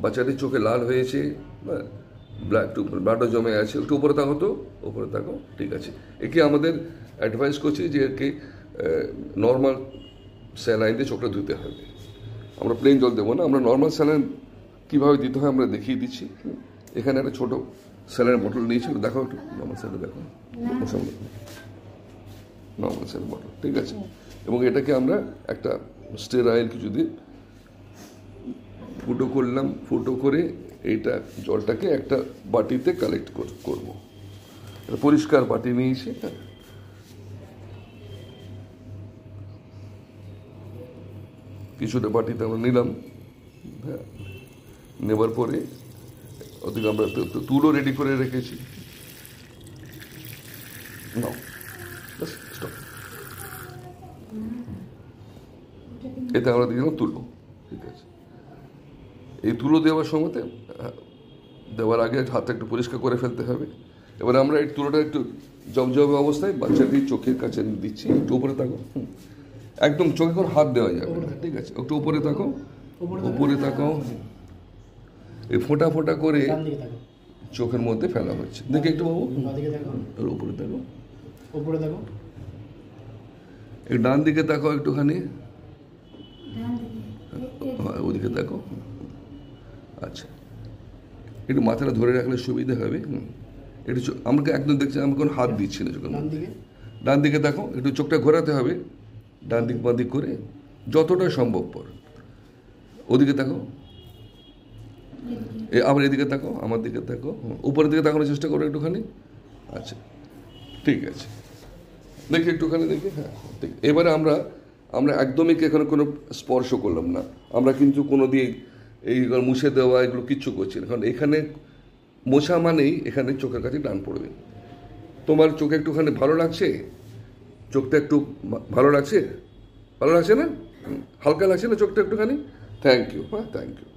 বাচ্চাটির চোখে লাল হয়েছে, ব্লাডও জমে আছে, একটু উপরে তাকো তো, উপরে তাকো, ঠিক আছে। একে আমাদের অ্যাডভাইস করছি যে একে নর্মাল স্যালাইন দিয়ে চোখটা ধুতে হবে। আমরা প্লেন জল দেবো না, আমরা নর্মাল স্যালাইন কীভাবে দিতে হয় আমরা দেখিয়ে দিচ্ছি। এখানে একটা ছোটো স্যালাইন বটল নিয়েছি, দেখো একটু নর্মাল স্যালাইন, দেখো নর্মাল স্যালাইন বটল, ঠিক আছে। এবং এটাকে আমরা একটা স্টেরাইল কিছু দিয়ে ফুটো করলাম, ফুটো করে এইটা জলটাকে একটা বাটিতে কালেক্ট করবো। পরিষ্কার বাটি নিয়েছি, হ্যাঁ, কিছুটা বাটিতে আমরা নিলাম, হ্যাঁ, নেবার পরে ওদিকে আমরা তুলো রেডি করে রেখেছি। এতে আমরা দিয়ে দিলাম তুলো, ঠিক আছে। এই তুলো দেওয়ার সময়তে দেওয়ার আগে হাতটা একটু পরিষ্কার করে ফেলতে হবে। এবার আমরা এই তুলোটা একটু জবজবে অবস্থায় বাচ্চাটির চোখের কাছে দিচ্ছি। একটু উপরে থাকো, একদম চোখে কোনো হাত দেওয়া যাবে না, ঠিক আছে। একটু উপরে থাকো, উপরে থাকো, এই ফোঁটা ফোঁটা করে চোখের মধ্যে ফেলা হচ্ছে। দেখে একটু বাবু, উপরে থাকো, উপরে থাকো, ডান দিকে তাকো একটুখানি, ওদিকে দেখো, আচ্ছা। একটু মাথাটা ধরে রাখলে সুবিধা হবে। একটু আমাকে একদম দেখছি, আমি কোনো হাত দিচ্ছি না চোখের মধ্যে। ডান দিকে দেখো, একটু চোখটা ঘোরাতে হবে ডান দিক বাঁ দিক করে যতটা সম্ভবপর। ওদিকে দেখো, আবার এদিকে দেখো, আমার দিকে দেখো, উপরের দিকে তাকানোর চেষ্টা করো একটুখানি, আচ্ছা, ঠিক আছে। দেখি একটুখানি, দেখি, হ্যাঁ, ঠিক। এবারে আমরা একদমই এখানে কোনো স্পর্শ করলাম না, আমরা কিন্তু কোনো দিয়ে এই মুছে দেওয়া এগুলো কিচ্ছু করছি না, কারণ এখানে মোছা মানেই এখানে চোখের কাছে টান পড়বে। তোমার চোখে একটুখানি ভালো লাগছে, চোখটা একটু ভালো লাগছে, ভালো লাগছে না, হালকা লাগছে না চোখটা একটুখানি? থ্যাংক ইউ, হ্যাঁ, থ্যাংক ইউ।